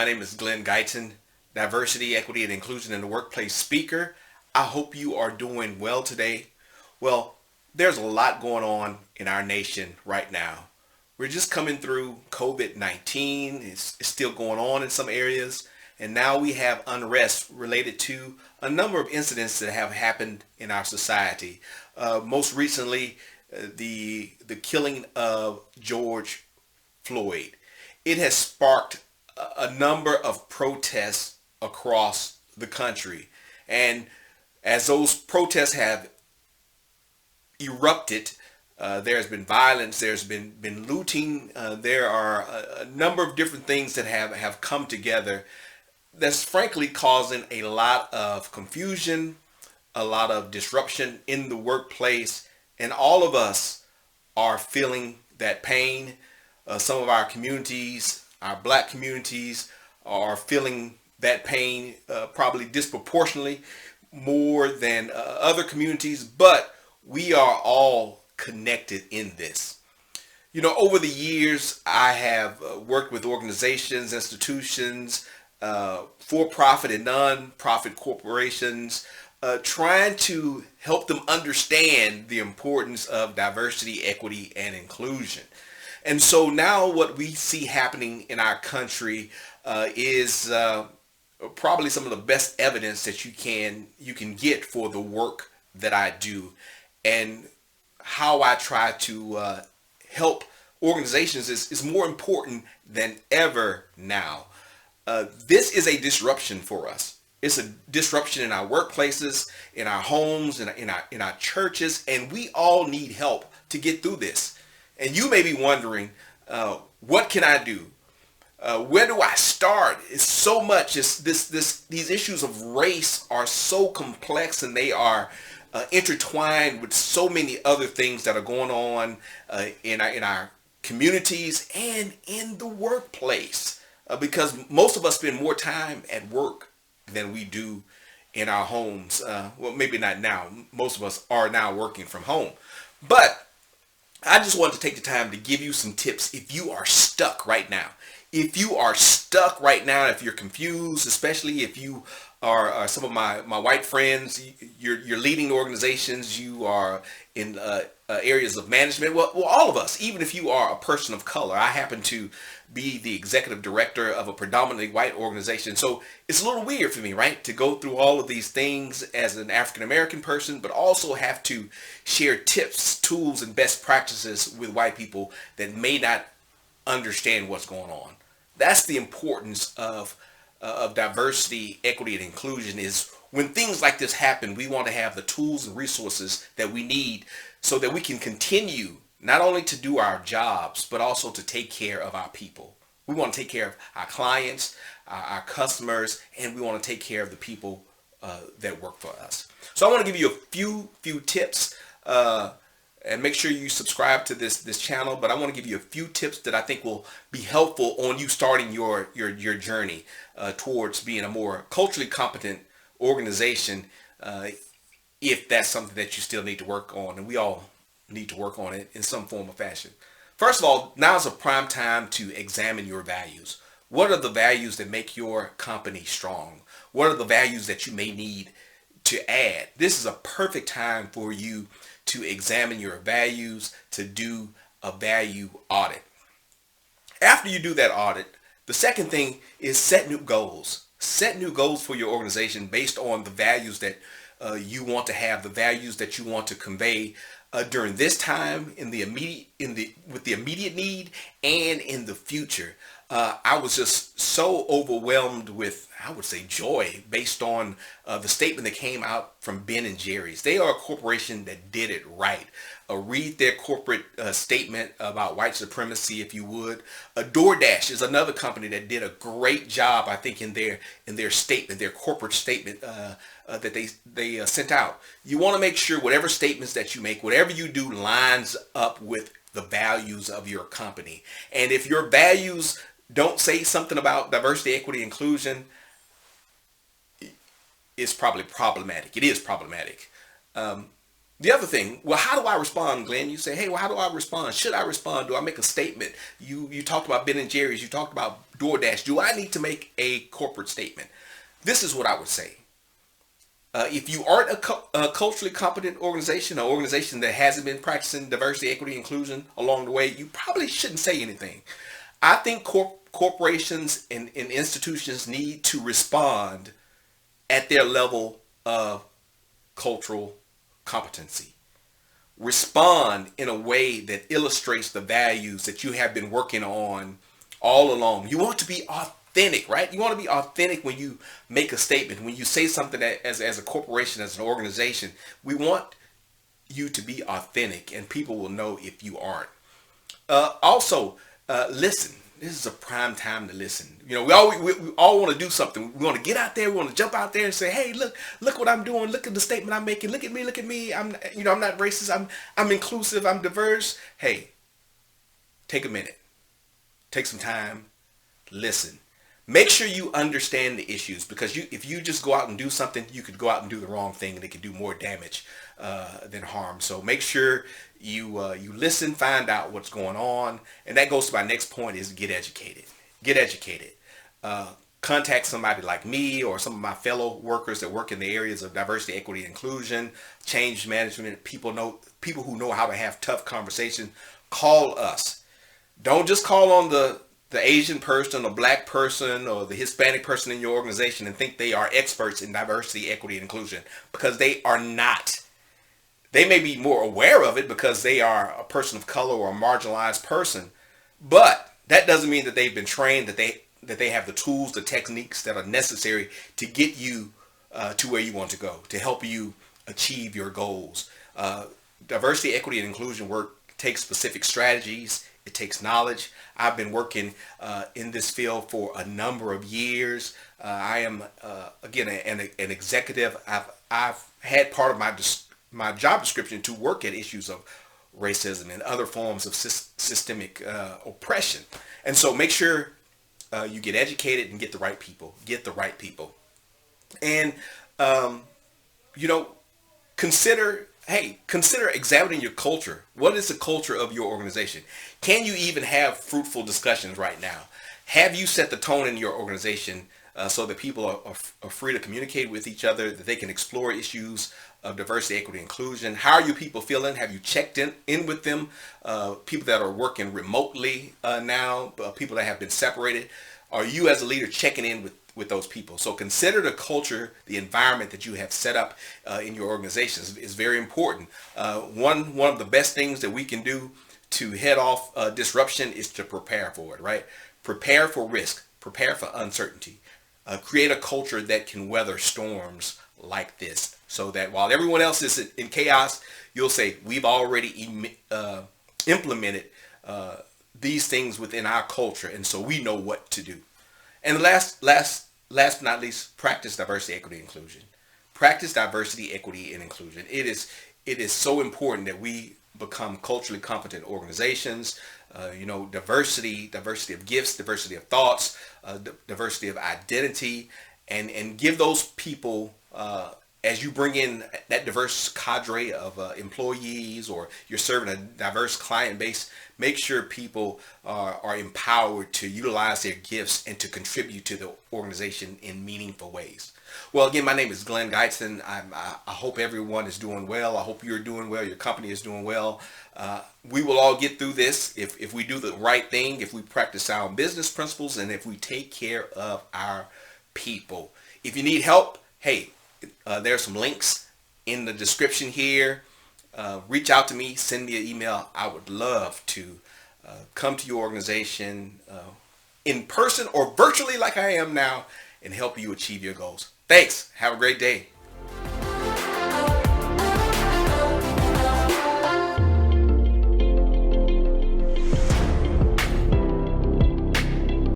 My name is CLENGUYTON, Diversity, Equity, and Inclusion in the Workplace speaker. I hope you are doing well today. Well, there's a lot going on in our nation right now. We're just coming through COVID-19. It's still going on in some areas. And now we have unrest related to a number of incidents that have happened in our society. Most recently, the killing of George Floyd. It has sparked a number of protests across the country. And as those protests have erupted, there's been violence, there's been looting, there are a number of different things that have come together that's frankly causing a lot of confusion, a lot of disruption in the workplace, and all of us are feeling that pain. Some of our communities, our black communities, are feeling that pain probably disproportionately more than other communities, but we are all connected in this. You know, over the years, I have worked with organizations, institutions, for-profit and non-profit corporations, trying to help them understand the importance of diversity, equity, and inclusion. And so now what we see happening in our country is probably some of the best evidence that you can get for the work that I do and how I try to help organizations is more important than ever now. This is a disruption for us. It's a disruption in our workplaces, in our homes, in our churches, and we all need help to get through this. And you may be wondering, what can I do? Where do I start? It's so much. These issues of race are so complex, and they are intertwined with so many other things that are going on in our communities and in the workplace. Because most of us spend more time at work than we do in our homes. Well, maybe not now. Most of us are now working from home. But I just wanted to take the time to give you some tips if you are stuck right now. If you are stuck right now, if you're confused, especially if you are some of my white friends, you're leading organizations, you are in areas of management. Well, all of us, even if you are a person of color. I happen to be the executive director of a predominantly white organization. So it's a little weird for me, right, to go through all of these things as an African American person, but also have to share tips, tools, and best practices with white people that may not understand what's going on. That's the importance of diversity, equity, and inclusion. Is when things like this happen, we want to have the tools and resources that we need so that we can continue not only to do our jobs, but also to take care of our people. We want to take care of our clients, our customers, and we want to take care of the people that work for us. So I want to give you a few tips, and make sure you subscribe to this channel. But I want to give you a few tips that I think will be helpful on you starting your journey towards being a more culturally competent organization, if that's something that you still need to work on, and we all need to work on it in some form or fashion. First of all, now is a prime time to examine your values. What are the values that make your company strong? What are the values that you may need to add? This is a perfect time for you to examine your values, to do a value audit. After you do that audit, the second thing is set new goals. Set new goals for your organization based on the values that you want to have, the values that you want to convey during this time, with the immediate need, and in the future. I was just so overwhelmed with, I would say, joy based on the statement that came out from Ben and Jerry's. They are a corporation that did it right. Read their corporate statement about white supremacy, if you would. DoorDash is another company that did a great job, I think, in their statement, their corporate statement that they sent out. You want to make sure whatever statements that you make, whatever you do, lines up with the values of your company. And if your values don't say something about diversity, equity, inclusion, it's probably problematic. It is problematic. The other thing, well, how do I respond, Glenn? You say, hey, well, how do I respond? Should I respond? Do I make a statement? You talked about Ben and Jerry's. You talked about DoorDash. Do I need to make a corporate statement? This is what I would say. If you aren't a culturally competent organization, an organization that hasn't been practicing diversity, equity, inclusion along the way, you probably shouldn't say anything. I think corporations and institutions need to respond at their level of cultural competency. Respond in a way that illustrates the values that you have been working on all along. You want to be authentic, right? You want to be authentic when you make a statement, when you say something that, as a corporation, as an organization. We want you to be authentic, and people will know if you aren't. Also, listen. This is a prime time to listen. You know, we all want to do something. We want to get out there. We want to jump out there and say, "Hey, look what I'm doing. Look at the statement I'm making. Look at me. Look at me. I'm not racist. I'm inclusive. I'm diverse." Hey, take a minute. Take some time. Listen. Make sure you understand the issues, because if you just go out and do something, you could go out and do the wrong thing, and it could do more damage than harm. So make sure you listen, find out what's going on, and that goes to my next point: is get educated. Get educated. Contact somebody like me or some of my fellow workers that work in the areas of diversity, equity, inclusion, change management. People who know how to have tough conversations. Call us. Don't just call on the Asian person or black person or the Hispanic person in your organization and think they are experts in diversity, equity, and inclusion, because they are not. They may be more aware of it because they are a person of color or a marginalized person, but that doesn't mean that they've been trained, that they have the tools, the techniques that are necessary to get you to where you want to go, to help you achieve your goals. Diversity, equity, and inclusion work takes specific strategies. It takes knowledge. I've been working in this field for a number of years. I am, again, an executive. I've had part of my job description to work at issues of racism and other forms of systemic oppression. And so make sure you get educated and get the right people. Get the right people. And, consider examining your culture. What is the culture of your organization? Can you even have fruitful discussions right now? Have you set the tone in your organization so that people are free to communicate with each other, that they can explore issues of diversity, equity, inclusion? How are your people feeling? Have you checked in with them? People that are working remotely now, people that have been separated. Are you as a leader checking in with those people? So consider the culture, the environment that you have set up in your organizations is very important. One of the best things that we can do to head off disruption is to prepare for it, right? Prepare for risk, prepare for uncertainty. Create a culture that can weather storms like this, so that while everyone else is in chaos, you'll say, we've already implemented these things within our culture, and so we know what to do. And last but not least, practice diversity, equity, inclusion. Practice diversity, equity, and inclusion. It is so important that we become culturally competent organizations. Diversity of gifts, diversity of thoughts, diversity of identity, and give those people, as you bring in that diverse cadre of employees, or you're serving a diverse client base, make sure people are empowered to utilize their gifts and to contribute to the organization in meaningful ways. Well, again, my name is CLENGUYTON. I hope everyone is doing well. I hope you're doing well. Your company is doing well. We will all get through this if we do the right thing, if we practice sound business principles, and if we take care of our people. If you need help, hey, there are some links in the description here. Reach out to me, send me an email. I would love to come to your organization in person or virtually like I am now and help you achieve your goals. Thanks. Have a great day.